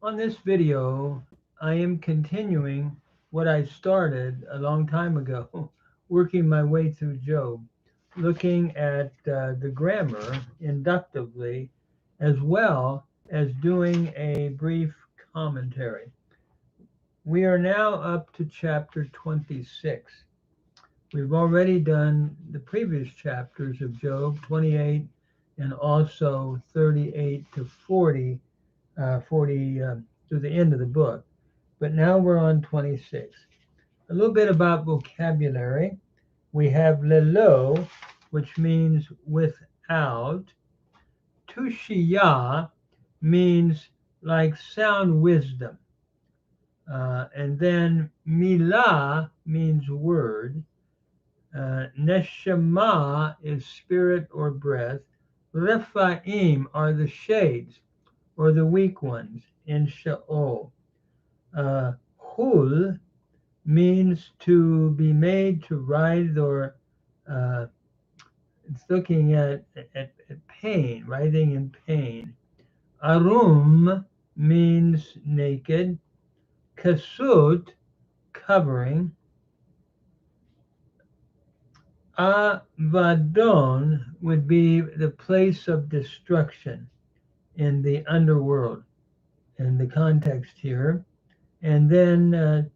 On this video, I am continuing what I started a long time ago, working my way through Job, looking at the grammar inductively, as well as doing a brief commentary. We are now up to chapter 26. We've already done the previous chapters of Job, 28 and also 38 to 40 to the end of the book. But now we're on 26. A little bit about vocabulary. We have lelo, which means without. Tushia means like sound wisdom. And then milah means word. Neshama is spirit or breath. Rephaim are the shades or the weak ones in Sheol. Hul means to be made to writhe or it's looking at pain, writhing in pain. Arum means naked. Kasut, covering. Avadon would be the place of destruction in the underworld in the context here. And then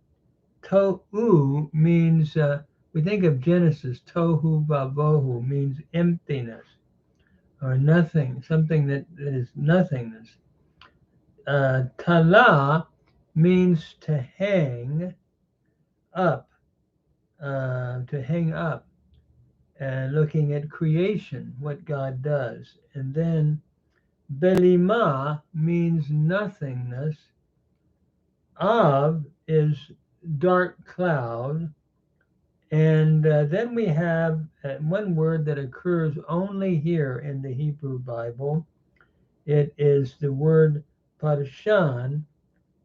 tohu means, we think of Genesis, tohu vavohu means emptiness or nothing, something that is nothingness. Tala means to hang up, and looking at creation, what God does. And then belima means nothingness. Av is dark cloud. And then we have one word that occurs only here in the Hebrew Bible. It is the word parshan,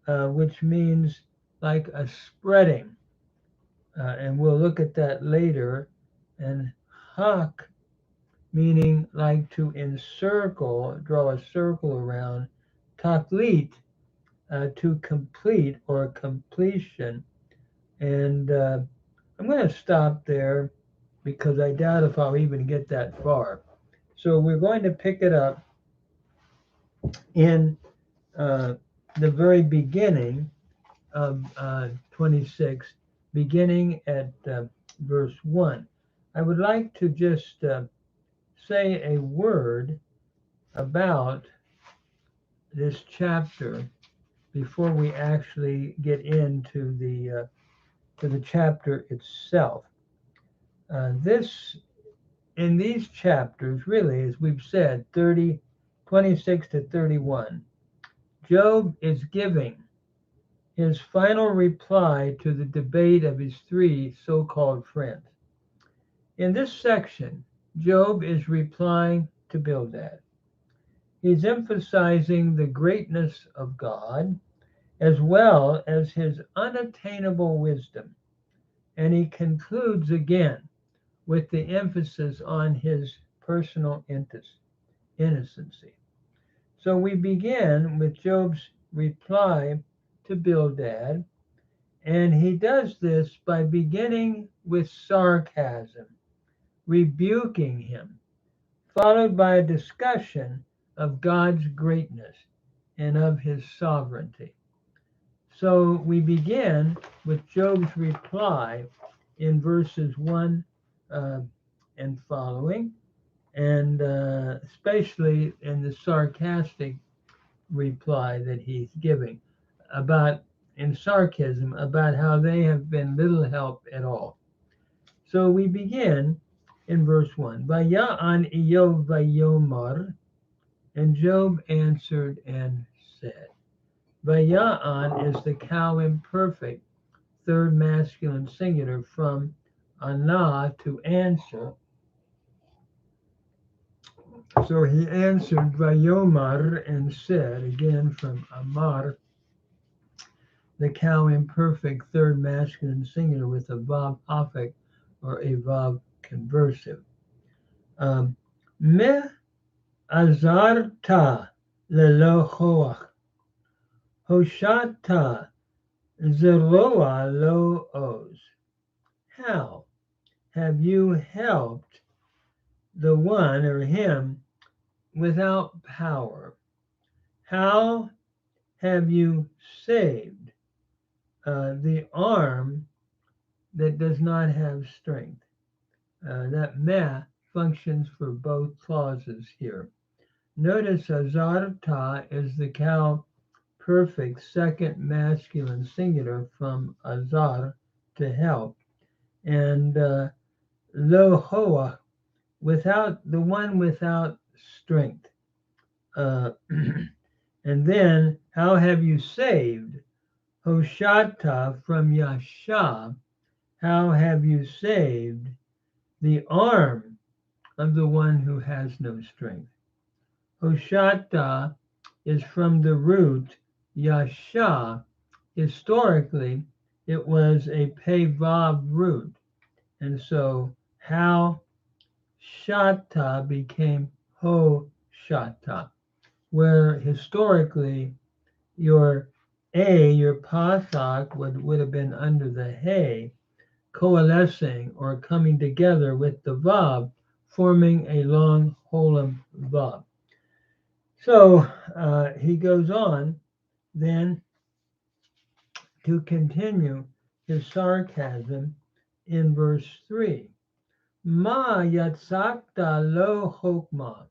which means like a spreading. And we'll look at that later. And hak, meaning like to encircle, draw a circle around. Taklit, to complete or completion. And I'm going to stop there because I doubt if I'll even get that far. So we're going to pick it up in the very beginning of 26, beginning at verse 1. I would like to just say a word about this chapter before we actually get into the to the chapter itself. In these chapters, really, as we've said, 26 to 31, Job is giving his final reply to the debate of his three so-called friends. In this section, Job is replying to Bildad. He's emphasizing the greatness of God as well as his unattainable wisdom. And he concludes again with the emphasis on his personal innocency. So we begin with Job's reply to Bildad, and he does this by beginning with sarcasm, rebuking him, followed by a discussion of God's greatness and of his sovereignty. So we begin with Job's reply in verses 1 and following, and especially in the sarcastic reply that he's giving in sarcasm about how they have been little help at all. So we begin in verse 1. Vaya'an Iyov vayomar, and Job answered and said. Vaya'an is the cow imperfect, third masculine singular from Anah, to answer. So he answered Vayomar and said, again from Amar, the cow imperfect, third masculine singular with a vav affix or a vav conversive. Me azarta lelo choach, Hoshata zeroa lo oz. How have you helped the one or him without power? How have you saved the arm that does not have strength? That meh functions for both clauses here. Notice azarta is the cow perfect second masculine singular from azar, to help, and lo hoa, without the one without strength. And then, how have you saved? Hoshata from yasha, how have you saved the arm of the one who has no strength? Hoshata is from the root yasha. Historically, it was a pevav root, and so how shata became ho shata, where historically your your pasak would have been under the hey, coalescing or coming together with the vav, forming a long holem vav. So he goes on then to continue his sarcasm in verse 3. Ma yatsakta lo chokma,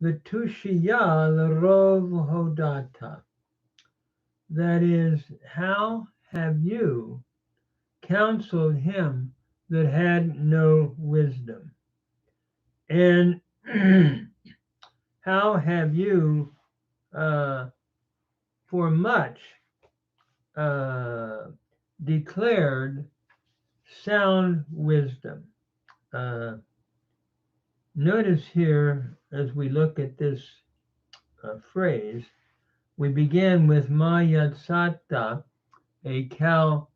v'tushiya l'rov hodata. That is, how have you counseled him that had no wisdom? And how have you for much declared sound wisdom? Notice here, as we look at this phrase, we begin with ma yatsata, a cow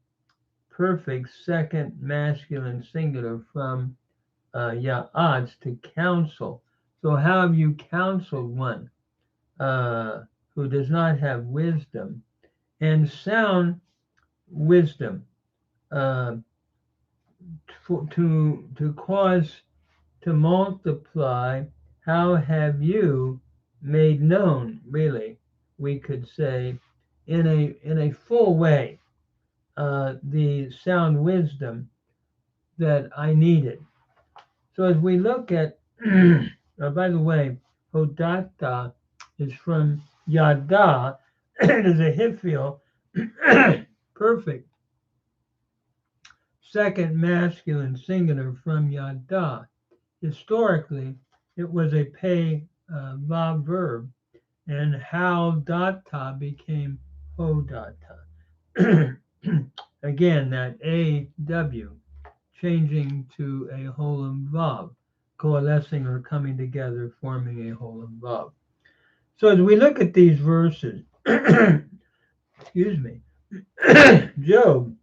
perfect second masculine singular from ya'atz, to counsel. So how have you counseled one who does not have wisdom? And sound wisdom, to cause to multiply. How have you made known? Really, we could say in a full way the sound wisdom that I needed. So as we look at, by the way, hodata is from yada. It is a hifil, perfect second masculine singular from yada. Historically, it was a pay vav verb, and how data became hodata. Again, that aw changing to a holem vav, coalescing or coming together, forming a holem vav. So as we look at these verses, excuse me, Job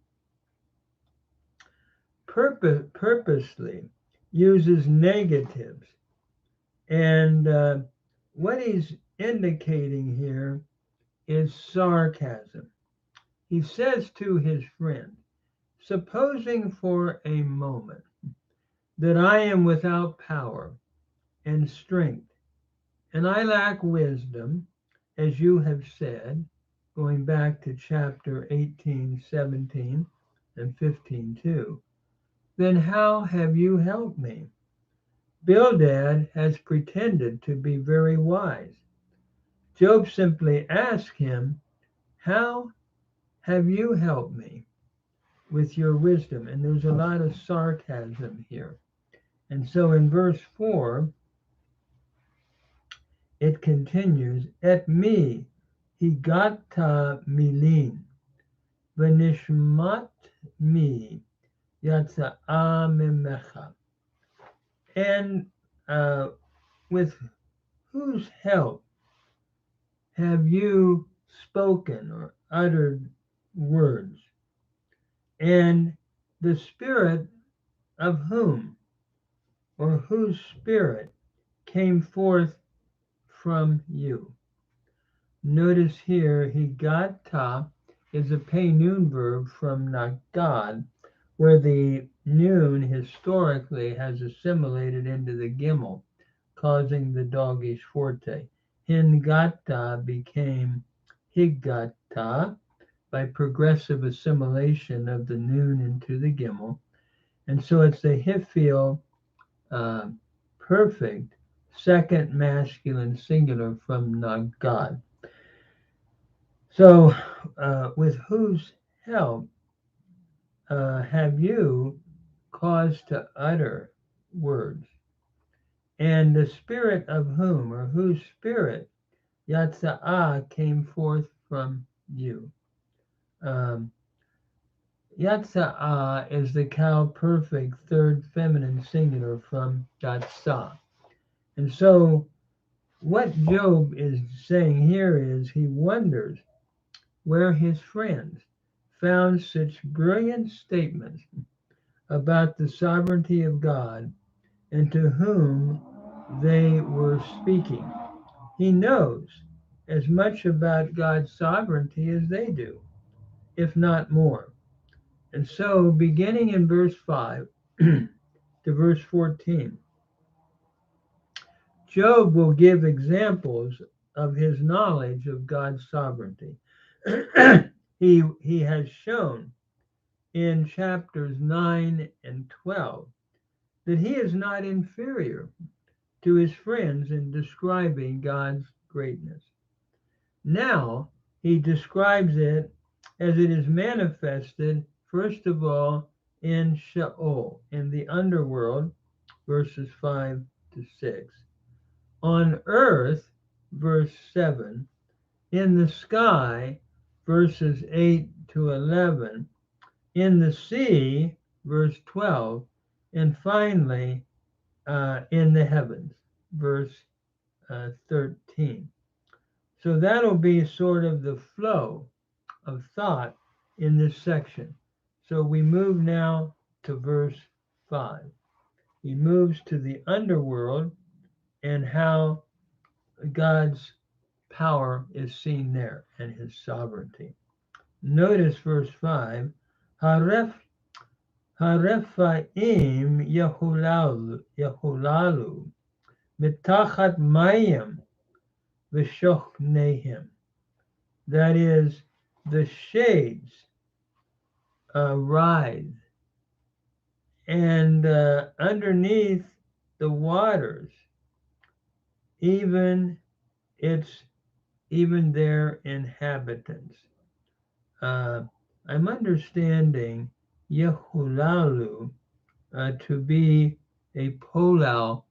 purposely uses negatives, and what he's indicating here is sarcasm. He says to his friend, supposing for a moment that I am without power and strength, and I lack wisdom, as you have said, going back to chapter 18, 17, and 15 too, then how have you helped me? Bildad has pretended to be very wise. Job simply asked him, how have you helped me with your wisdom? And there's a lot of sarcasm here. And so in verse 4, it continues, et mi higata milin, v'nishmat mi yatsa'a mimecha. And with whose help have you spoken or uttered words? And the spirit of whom, or whose spirit, came forth from you? Notice here, higata is a pay noon verb from nagad, where the noon historically has assimilated into the gimel, causing the doggish forte. Hingata became higata by progressive assimilation of the noon into the gimel, and so it's the hifil uh, perfect second masculine singular from nagad. So, with whose help have you caused to utter words? And the spirit of whom, or whose spirit, Yatsa'ah, came forth from you? Um, Yatsa'ah is the cow perfect third feminine singular from Yatsah. And so, what Job is saying here is he wonders where his friends found such brilliant statements about the sovereignty of God and to whom they were speaking. He knows as much about God's sovereignty as they do, if not more. And so, beginning in verse 5 to verse 14, Job will give examples of his knowledge of God's sovereignty. he has shown in chapters 9 and 12 that he is not inferior to his friends in describing God's greatness. Now he describes it as it is manifested, first of all, in Sheol, in the underworld, verses 5 to 6. On earth, verse 7. In the sky, verses 8 to 11. In the sea, verse 12. And finally, in the heavens, verse 13. So that'll be sort of the flow of thought in this section. So we move now to verse 5. He moves to the underworld and how God's power is seen there and his sovereignty. Notice verse 5. Haref Harefaim Yehulalu mitachat mayim v'shochnehim. That is, the shades rise, and underneath the waters, even their inhabitants. I'm understanding Yehulalu to be a polal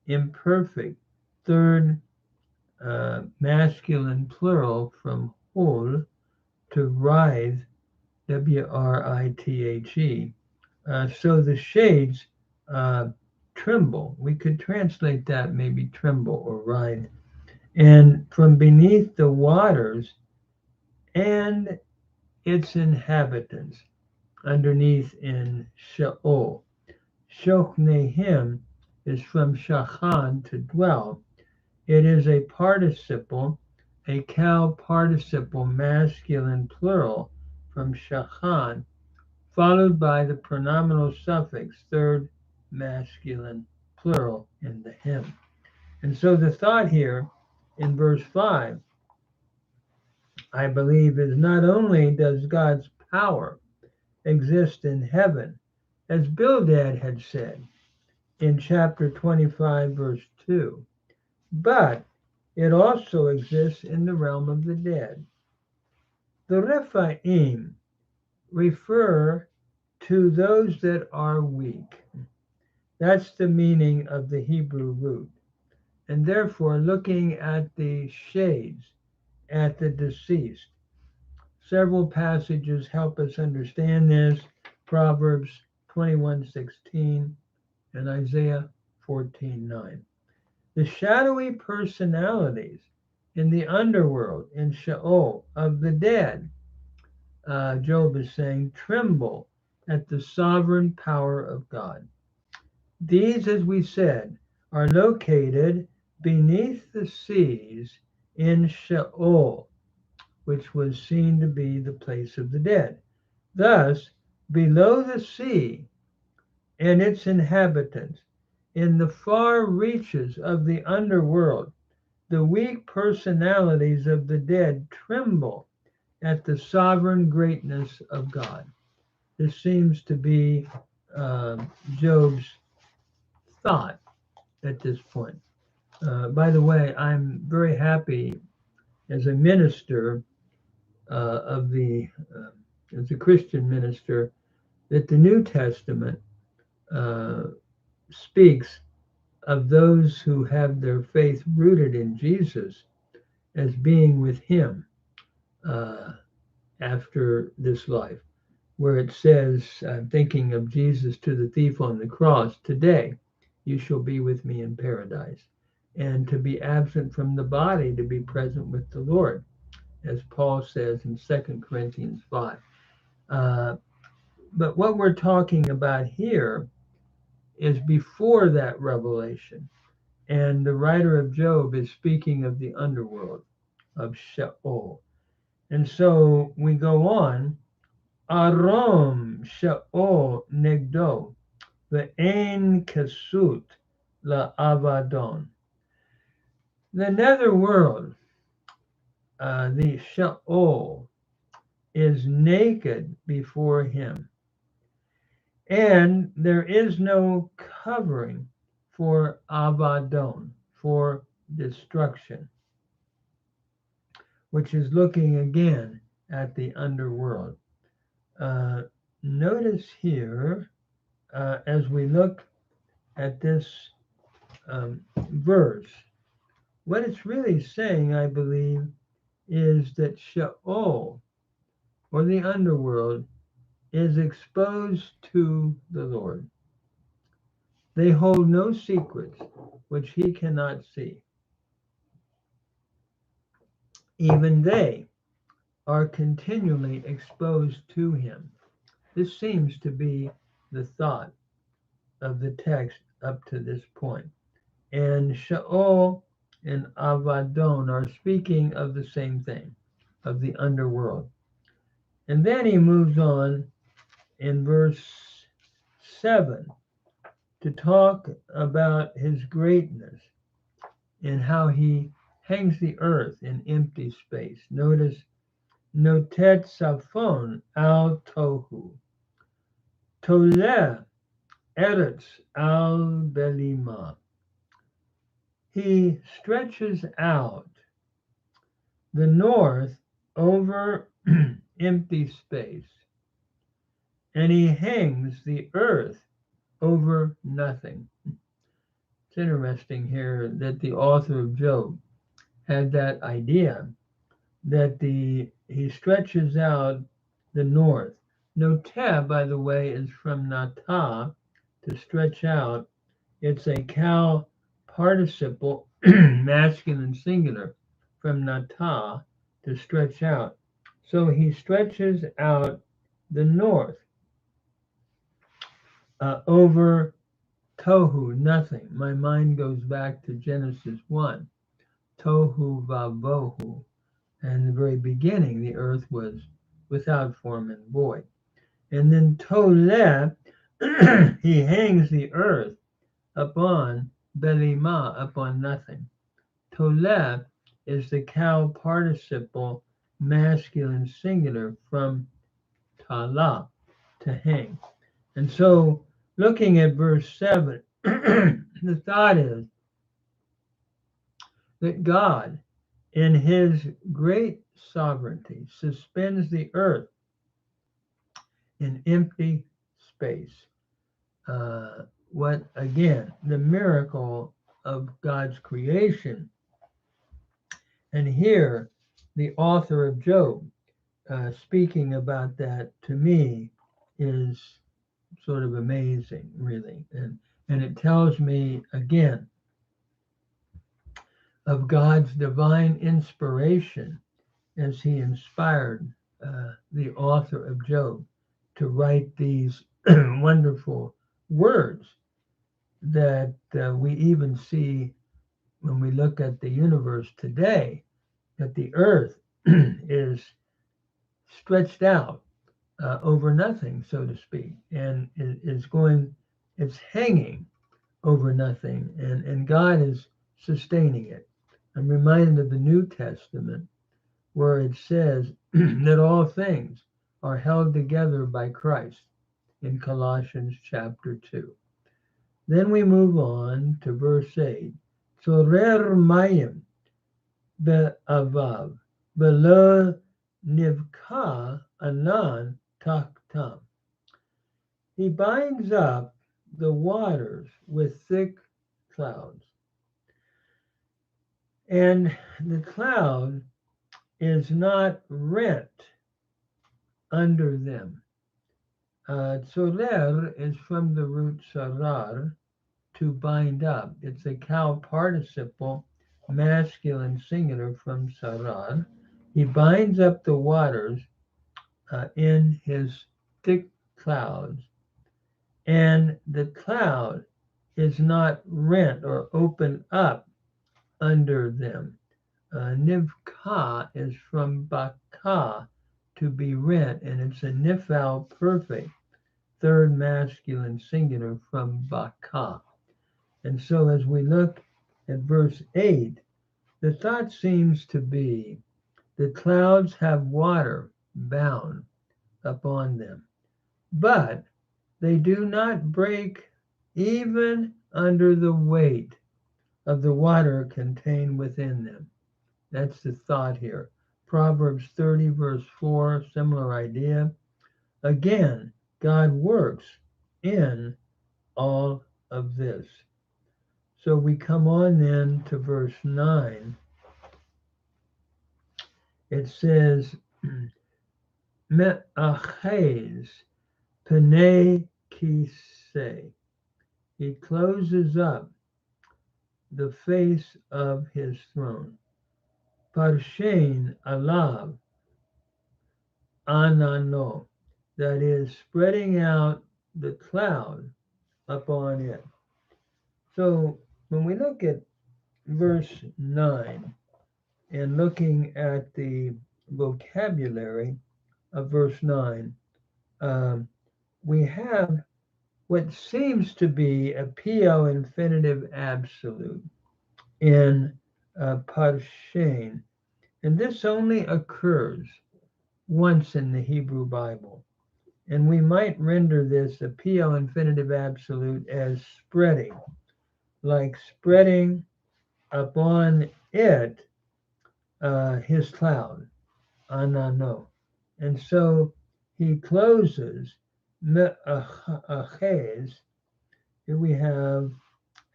imperfect third masculine plural from hol to rise, W-R-I-T-H-E. So the shades tremble. We could translate that maybe tremble or rise. And from beneath the waters and its inhabitants, underneath in Sheol. Shochnehim is from shachan, to dwell. It is a participle, a cow participle masculine plural from shachan, followed by the pronominal suffix third masculine plural in the hymn. And so the thought here in verse 5, I believe, is not only does God's power exist in heaven, as Bildad had said in chapter 25, verse 2, but it also exists in the realm of the dead. The Rephaim refer to those that are weak. That's the meaning of the Hebrew root. And therefore, looking at the shades, at the deceased, several passages help us understand this. Proverbs 21:16 and Isaiah 14:9. The shadowy personalities in the underworld, in Sheol, of the dead, Job is saying, tremble at the sovereign power of God. These, as we said, are located beneath the seas in Sheol, which was seen to be the place of the dead. Thus, below the sea and its inhabitants, in the far reaches of the underworld, the weak personalities of the dead tremble at the sovereign greatness of God. This seems to be Job's thought at this point. By the way, I'm very happy as a minister as a Christian minister, that the New Testament speaks of those who have their faith rooted in Jesus as being with Him after this life, where it says, I'm thinking of Jesus to the thief on the cross, today you shall be with me in paradise. And to be absent from the body, to be present with the Lord, as Paul says in 2 Corinthians 5. But what we're talking about here is before that revelation. And the writer of Job is speaking of the underworld, of Sheol. And so we go on, Arom Sheol Negdo, Ve'en Kesut La'avadon. The netherworld, the Sheol, is naked before him, and there is no covering for Avadon, for destruction, which is looking again at the underworld. Notice here, as we look at this verse, what it's really saying, I believe, is that Sheol, or the underworld, is exposed to the Lord. They hold no secrets which he cannot see. Even they are continually exposed to him. This seems to be the thought of the text up to this point. And Sheol and Avadon are speaking of the same thing, of the underworld. And then he moves on in verse 7 to talk about his greatness and how he hangs the earth in empty space. Notice, Notet Safon al Tohu, Toleh Eretz al Belima. He stretches out the north over empty space, and he hangs the earth over nothing. It's interesting here that the author of Job had that idea that he stretches out the north. Noteh, by the way, is from natah, to stretch out. It's a cow participle, masculine singular, from natah, to stretch out. So he stretches out the north over tohu, nothing. My mind goes back to Genesis 1, tohu vavohu. And in the very beginning, the earth was without form and void. And then toleh, he hangs the earth upon belima, upon nothing. Toleh is the cow participle, masculine singular, from tala, to hang. And so, looking at verse 7, the thought is that God, in his great sovereignty, suspends the earth in empty space. What, again, the miracle of God's creation. And here, the author of Job, speaking about that, to me, is sort of amazing, really. And it tells me, again, of God's divine inspiration as he inspired the author of Job to write these wonderful words that we even see when we look at the universe today, that the earth is stretched out over nothing, so to speak, and it's hanging over nothing, and God is sustaining it. I'm reminded of the New Testament where it says that all things are held together by Christ in Colossians chapter 2. Then we move on to verse 8. Tzorer mayim be'avav, be'lo nivka anan taktam. He binds up the waters with thick clouds. And the cloud is not rent under them. Tzorer is from the root sarar, to bind up. It's a cow participle, masculine singular from sarar. He binds up the waters in his thick clouds, and the cloud is not rent or open up under them. Nivka is from baka, to be rent, and it's a nifal perfect, third masculine singular from baka. And so as we look at verse 8, the thought seems to be the clouds have water bound upon them, but they do not break even under the weight of the water contained within them. That's the thought here. Proverbs 30 verse 4, similar idea. Again, God works in all of this. So we come on then to verse 9. It says, Me'achez penei kisei. He closes up the face of his throne. Parshein alav anano. That is, spreading out the cloud upon it. So when we look at verse 9 and looking at the vocabulary of verse 9, we have what seems to be a PO infinitive absolute in Parshein. And this only occurs once in the Hebrew Bible. And we might render this a PO infinitive absolute as spreading, like spreading upon it his cloud, anano. And so he closes me'achez. Here we have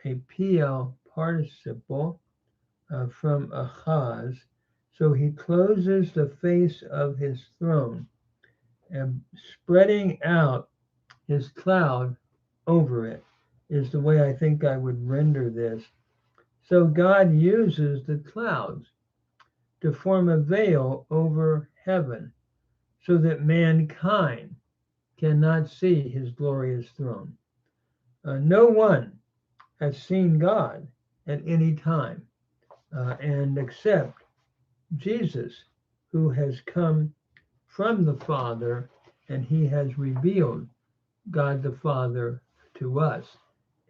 a PL participle from achaz. So he closes the face of his throne and spreading out his cloud over it is the way I think I would render this. So God uses the clouds to form a veil over heaven so that mankind cannot see his glorious throne. No one has seen God at any time, and except Jesus, who has come from the Father, and he has revealed God the Father to us.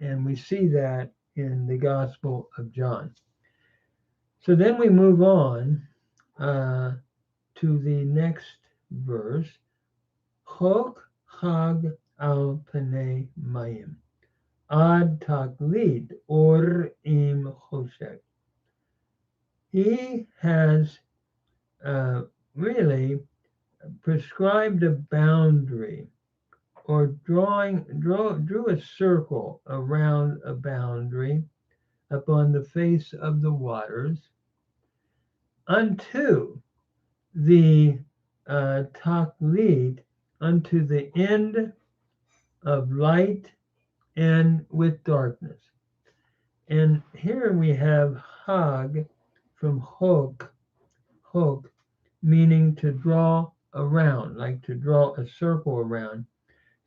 And we see that in the Gospel of John. So then we move on to the next verse. Chok chag al panei mayim, ad taklit or im choshek. He has really prescribed a boundary, or drew a circle around a boundary upon the face of the waters unto the taklit, unto the end of light and with darkness. And here we have hag from hok, meaning to draw around, like to draw a circle around.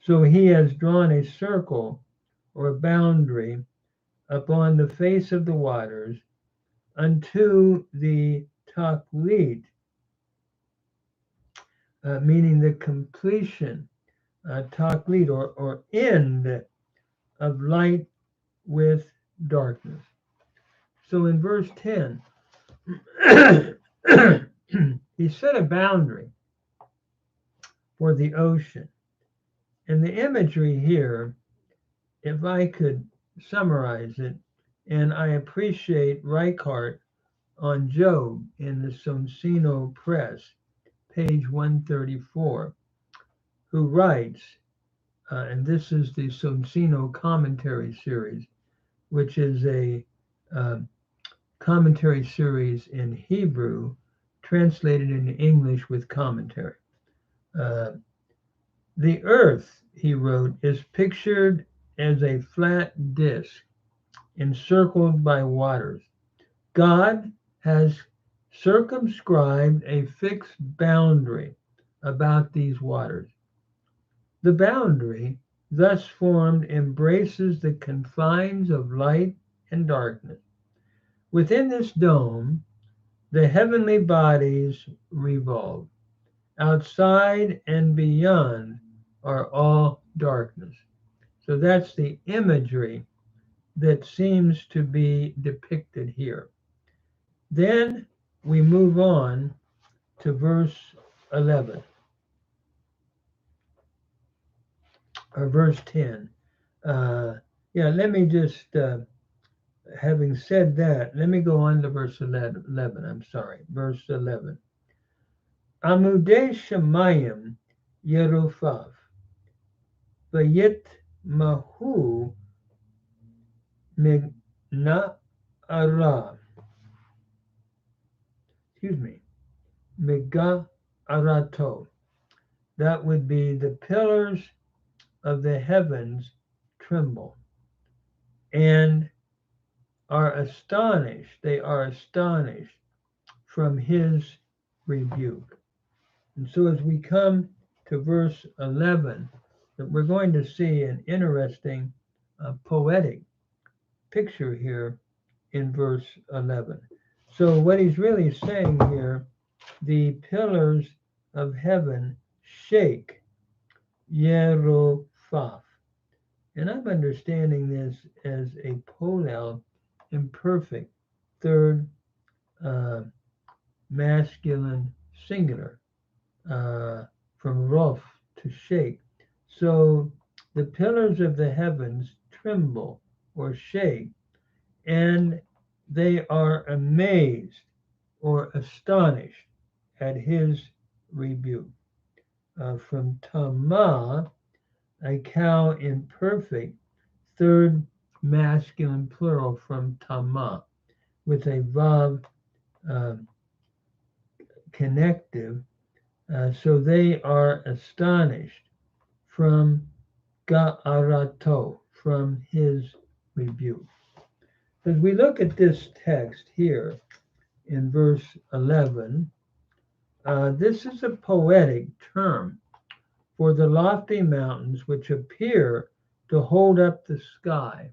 So he has drawn a circle or a boundary upon the face of the waters unto the taklit, meaning the completion, taklit, or end of light with darkness. So in verse 10, he set a boundary for the ocean. And the imagery here, if I could summarize it, and I appreciate Reichart on Job in the Sonsino Press, page 134, who writes, and this is the Sonsino commentary series, which is a commentary series in Hebrew translated into English with commentary. The earth, he wrote, is pictured as a flat disk encircled by waters. God has circumscribed a fixed boundary about these waters. The boundary, thus formed, embraces the confines of light and darkness. Within this dome, the heavenly bodies revolve. Outside and beyond are all darkness. So that's the imagery that seems to be depicted here. Then we move on to verse 11, or verse 10. Let me just, having said that, let me go on to verse 11. I'm sorry, verse 11. Amudei Shemayim Yerufav, Vayit Mahu Migna Ara. Miga Arato. That would be the pillars of the heavens tremble and are astonished. They are astonished from his rebuke. And so as we come to verse 11, we're going to see an interesting poetic picture here in verse 11. So what he's really saying here, the pillars of heaven shake, Yerofaf. And I'm understanding this as a polel imperfect, third masculine singular, from rof, to shake. So the pillars of the heavens tremble or shake, and they are amazed or astonished at his rebuke. From Tama, a cow imperfect, third masculine plural from Tama, with a vav connective. So they are astonished from Ga'arato, from his rebuke. As we look at this text here in verse 11, this is a poetic term for the lofty mountains which appear to hold up the sky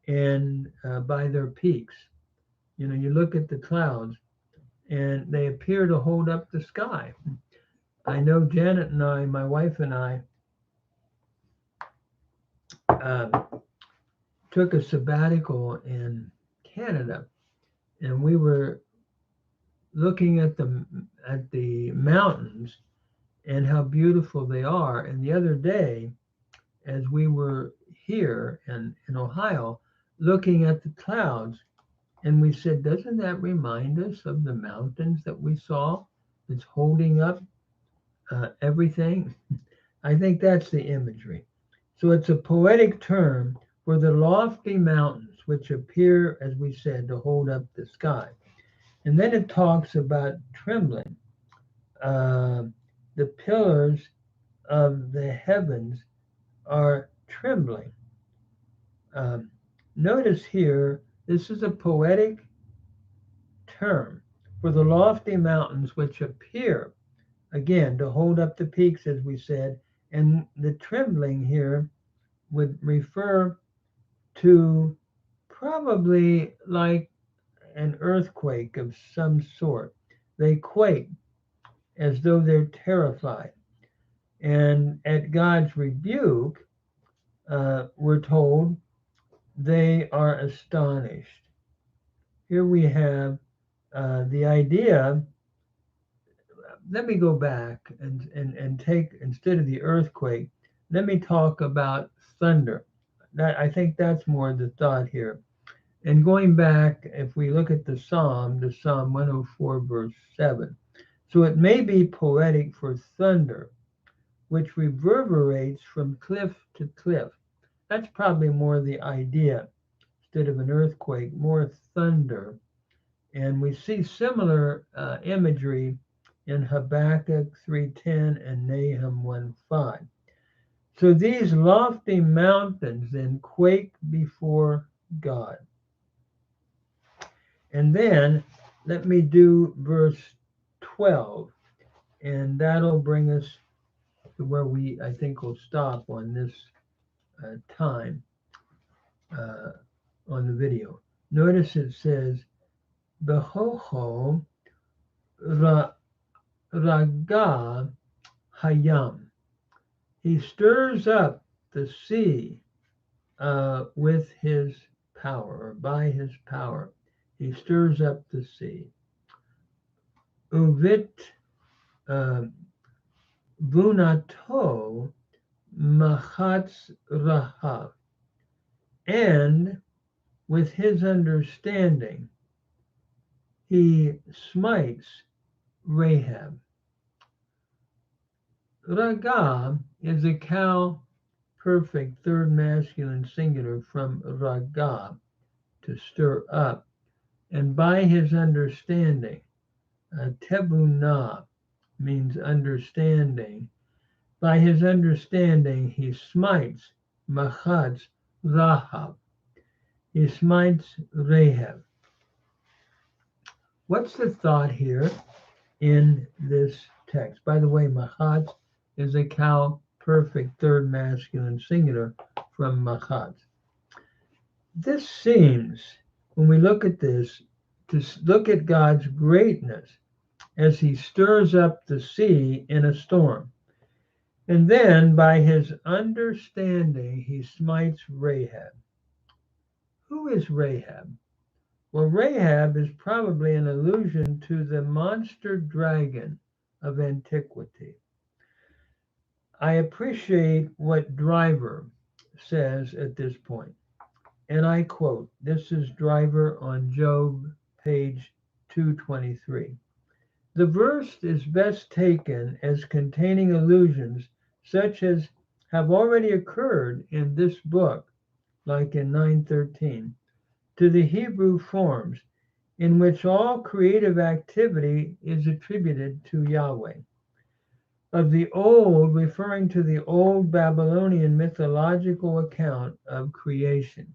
and by their peaks. You know, you look at the clouds and they appear to hold up the sky. I know Janet and I, my wife and I, took a sabbatical in Canada, and we were looking at the mountains and how beautiful they are. And the other day, as we were here in Ohio, looking at the clouds, and we said, doesn't that remind us of the mountains that we saw that's holding up everything? I think that's the imagery. So it's a poetic term for the lofty mountains which appear, as we said, to hold up the sky. And then it talks about trembling. The pillars of the heavens are trembling. Notice here, this is a poetic term for the lofty mountains which appear, again, to hold up the peaks, as we said, and the trembling here would refer to probably like an earthquake of some sort. They quake as though they're terrified. And at God's rebuke, we're told they are astonished. Here we have the idea. Let me go back and take, instead of the earthquake, let me talk about thunder. I think that's more the thought here. And going back, if we look at the Psalm 104, verse 7. So it may be poetic for thunder, which reverberates from cliff to cliff. That's probably more the idea. Instead of an earthquake, more thunder. And we see similar imagery in Habakkuk 3:10 and Nahum 1:5. So these lofty mountains then quake before God. And then let me do verse 12, and that'll bring us to where I think we'll stop on this time on the video. Notice it says, Behoho Raga Hayam. He stirs up the sea with his power, or by his power. He stirs up the sea. Uvit Vunato Machatz Rahav. And with his understanding, he smites Rahab. Raga is a cow perfect third masculine singular from raga, to stir up, and by his understanding. Tebuna means understanding. By his understanding, he smites Machatz Rahab. He smites Rahab. What's the thought here in this text? By the way, Machatz is a cow perfect third masculine singular from Machatz. This seems, when we look at this, to look at God's greatness as he stirs up the sea in a storm. And then by his understanding, he smites Rahab. Who is Rahab? Well, Rahab is probably an allusion to the monster dragon of antiquity. I appreciate what Driver says at this point, and I quote, this is Driver on Job, page 223. The verse is best taken as containing allusions such as have already occurred in this book, like in 9:13, to the Hebrew forms in which all creative activity is attributed to Yahweh. Of the old, referring to the old Babylonian mythological account of creation.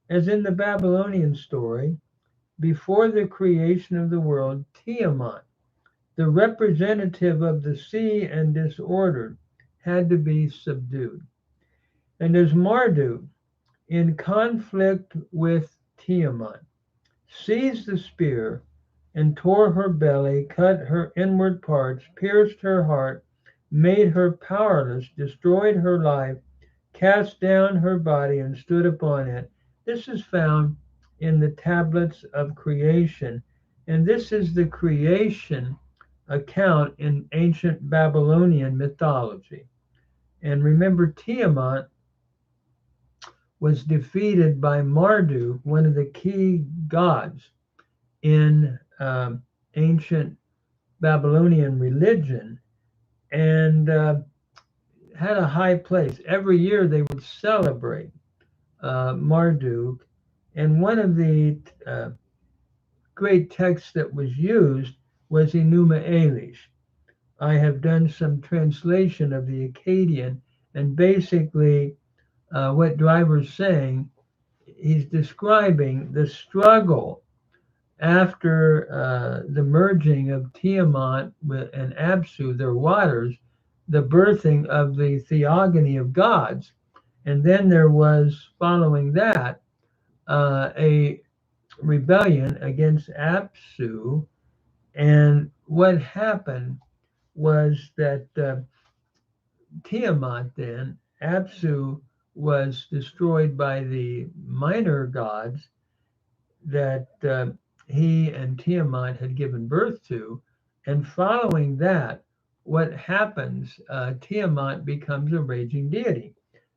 As in the Babylonian story, before the creation of the world, Tiamat, the representative of the sea and disorder, had to be subdued. And as Marduk, in conflict with Tiamat, seized the spear and tore her belly, cut her inward parts, pierced her heart, made her powerless, destroyed her life, cast down her body, and stood upon it. This is found in the tablets of creation, and this is the creation account in ancient Babylonian mythology. And remember, Tiamat was defeated by Marduk, one of the key gods in ancient Babylonian religion, and had a high place. Every year they would celebrate Marduk, and one of the great texts that was used was Enuma Elish. I have done some translation of the Akkadian, and basically what Driver's saying, he's describing the struggle after the merging of Tiamat and Apsu, their waters, the birthing of the theogony of gods. And then there was, following that, a rebellion against Apsu. And what happened was that Tiamat, then, Apsu was destroyed by the minor gods that he and Tiamat had given birth to. And following that, what happens, Tiamat becomes a raging deity.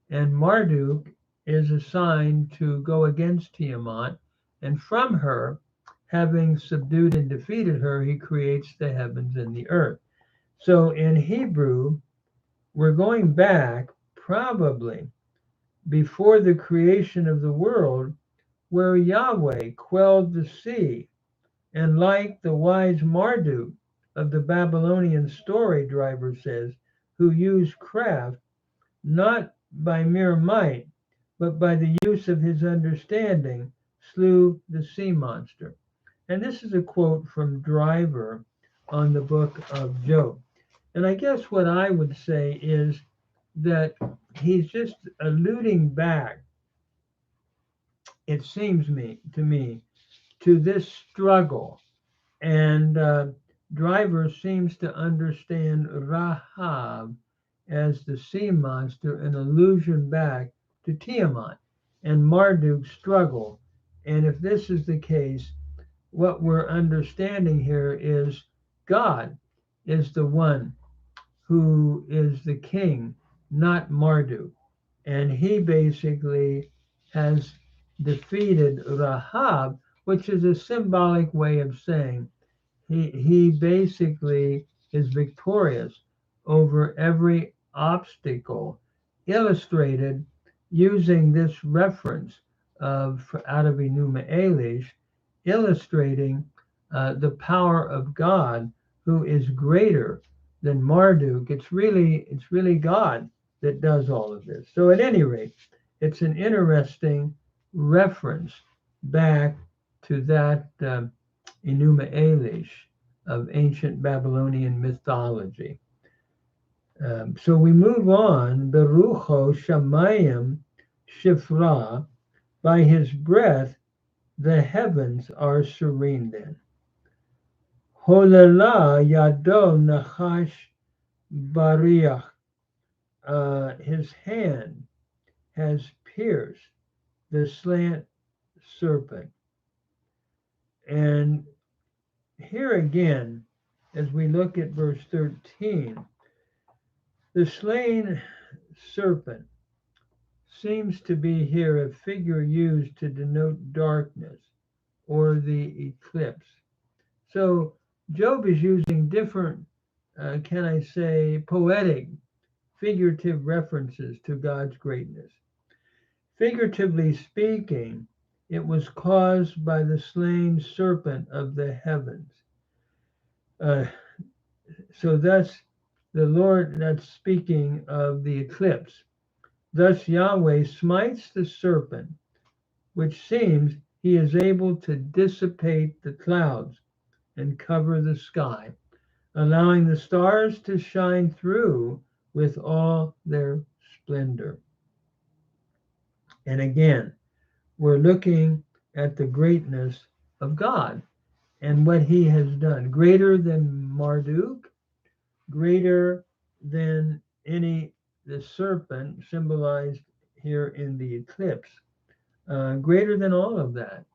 And Marduk is assigned to go against Tiamat. And from her, having subdued and defeated her, he creates the heavens and the earth. So in Hebrew, we're going back probably before the creation of the world, where Yahweh quelled the sea, and like the wise Marduk of the Babylonian story, Driver says, who used craft not by mere might, but by the use of his understanding, slew the sea monster. And this is a quote from Driver on the book of Job. And I guess what I would say is that he's just alluding back, it seems to me, to this struggle. And Driver seems to understand Rahab as the sea monster, an allusion back to Tiamat and Marduk's struggle. And if this is the case, what we're understanding here is God is the one who is the king, not Marduk. And he basically has defeated Rahab, which is a symbolic way of saying he basically is victorious over every obstacle, illustrated using this reference of out of Enuma Elish, illustrating the power of God, who is greater than Marduk. It's really God that does all of this. So at any rate, it's an interesting reference back to that Enuma Elish of ancient Babylonian mythology. So we move on. Berucho Shamayim Shifra, by his breath the heavens are serene then. Holela Yado Nachash Bariach, his hand has pierced the slant serpent. And here again, as we look at verse 13, the slain serpent seems to be here a figure used to denote darkness or the eclipse. So Job is using different, can I say, poetic, figurative references to God's greatness. Figuratively speaking, it was caused by the slain serpent of the heavens. So thus, the Lord, that's speaking of the eclipse. Thus Yahweh smites the serpent, which seems he is able to dissipate the clouds and cover the sky, allowing the stars to shine through with all their splendor. And again, we're looking at the greatness of God and what he has done. Greater than Marduk, greater than the serpent symbolized here in the eclipse, greater than all of that.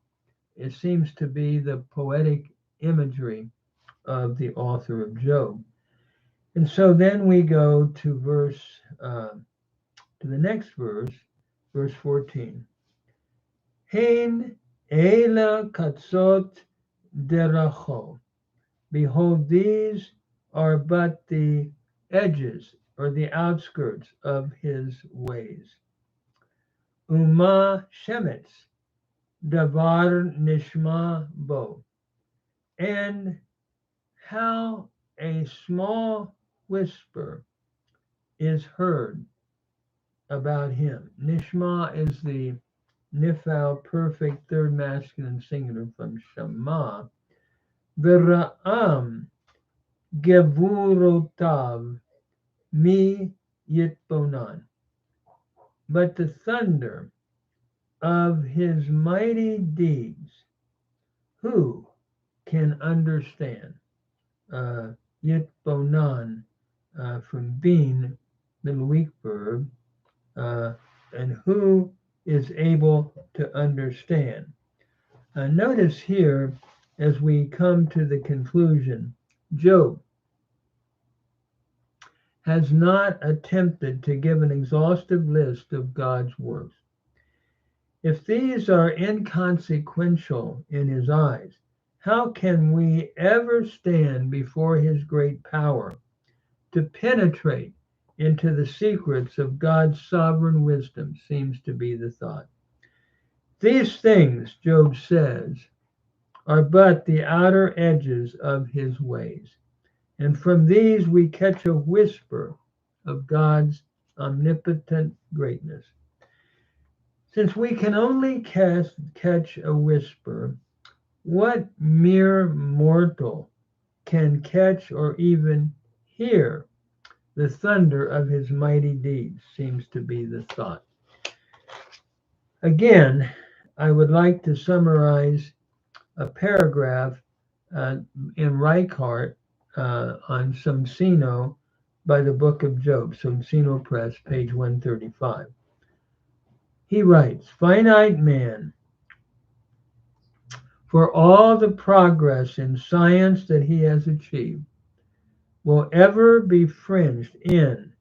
It seems to be the poetic imagery of the author of Job. And so then we go to the next verse, verse 14. Hein ela katzot deracho. Behold, these are but the edges or the outskirts of his ways. Uma shemetz davar nishma bo. And how a small whisper is heard about him. Nishma is the Nifal perfect third masculine singular from Shema. Vira'am gevurotav mi yitbonan. But the thunder of his mighty deeds Who can understand? Yit bonan, from being, middle weak verb, and who is able to understand? Notice here, as we come to the conclusion, Job has not attempted to give an exhaustive list of God's works. If these are inconsequential in his eyes, how can we ever stand before his great power to penetrate into the secrets of God's sovereign wisdom? Seems to be the thought. These things, Job says, are but the outer edges of his ways, and from these we catch a whisper of God's omnipotent greatness. Since we can only catch a whisper, what mere mortal can catch or even hear the thunder of his mighty deeds? Seems to be the thought. Again, I would like to summarize a paragraph in Reichhardt on Sumsino by the Book of Job, Sumsino Press, page 135. He writes, finite man, for all the progress in science that he has achieved, will ever be fringed in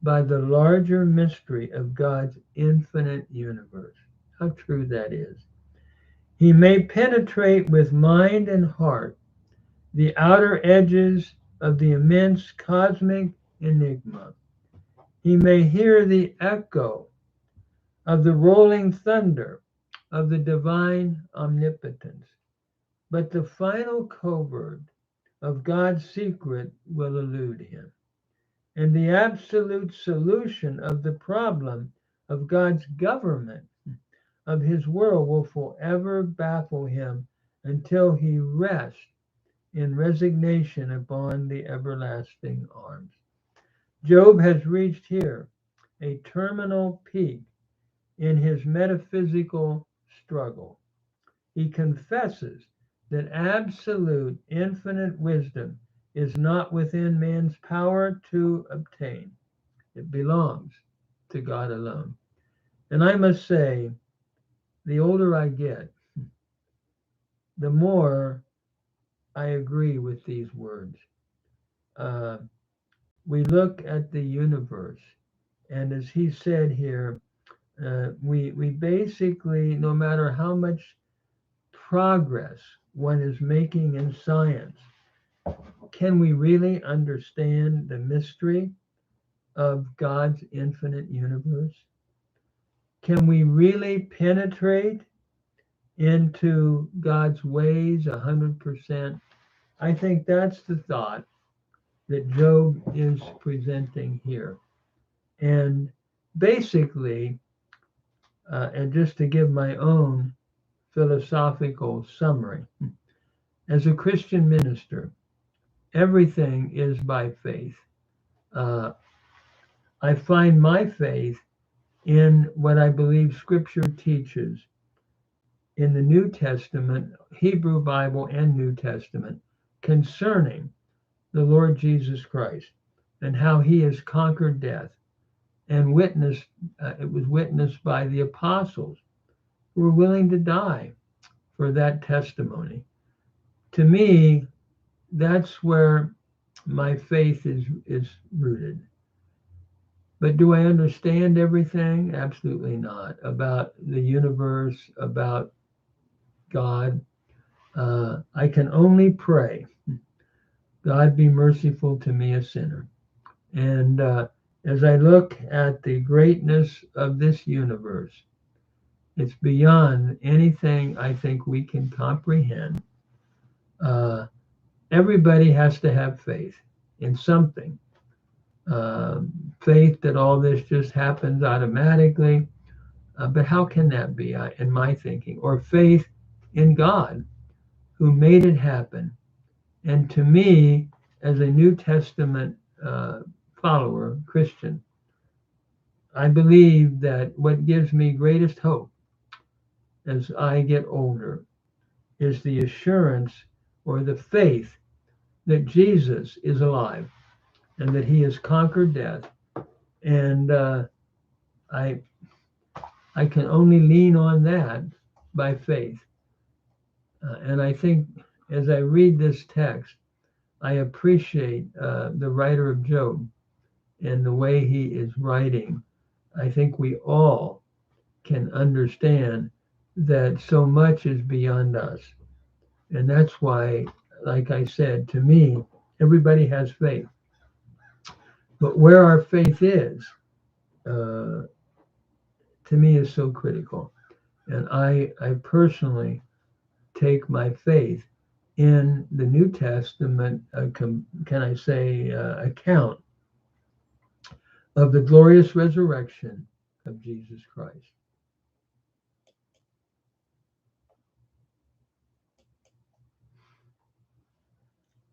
by the larger mystery of God's infinite universe. How true that is. He may penetrate with mind and heart the outer edges of the immense cosmic enigma. He may hear the echo of the rolling thunder of the divine omnipotence. But the final covert of God's secret will elude him, and the absolute solution of the problem of God's government of his world will forever baffle him until he rests in resignation upon the everlasting arms. Job has reached here a terminal peak in his metaphysical struggle. He confesses that absolute infinite wisdom is not within man's power to obtain. It belongs to God alone. And I must say, the older I get, the more I agree with these words. We look at the universe, and as he said here, we basically, no matter how much progress one is making in science, can we really understand the mystery of God's infinite universe? Can we really penetrate into God's ways 100%? I think that's the thought that Job is presenting here. And basically, and just to give my own philosophical summary, as a Christian minister, everything is by faith. I find my faith in what I believe Scripture teaches in the New Testament, Hebrew Bible and New Testament, concerning the Lord Jesus Christ and how he has conquered death and witnessed, it was witnessed by the apostles who were willing to die for that testimony. To me, that's where my faith is rooted. But do I understand everything? Absolutely not. About the universe, about God. I can only pray, God be merciful to me, a sinner. And as I look at the greatness of this universe, it's beyond anything I think we can comprehend. Everybody has to have faith in something. Faith that all this just happens automatically. But how can that be, in my thinking? Or faith in God who made it happen. And to me, as a New Testament follower, Christian, I believe that what gives me greatest hope as I get older is the assurance or the faith that Jesus is alive and that he has conquered death. And I can only lean on that by faith. And I think as I read this text, I appreciate the writer of Job and the way he is writing. I think we all can understand that so much is beyond us. And that's why, like I said, to me, everybody has faith. But where our faith is, to me, is so critical. And I personally take my faith in the New Testament, can I say, account of the glorious resurrection of Jesus Christ.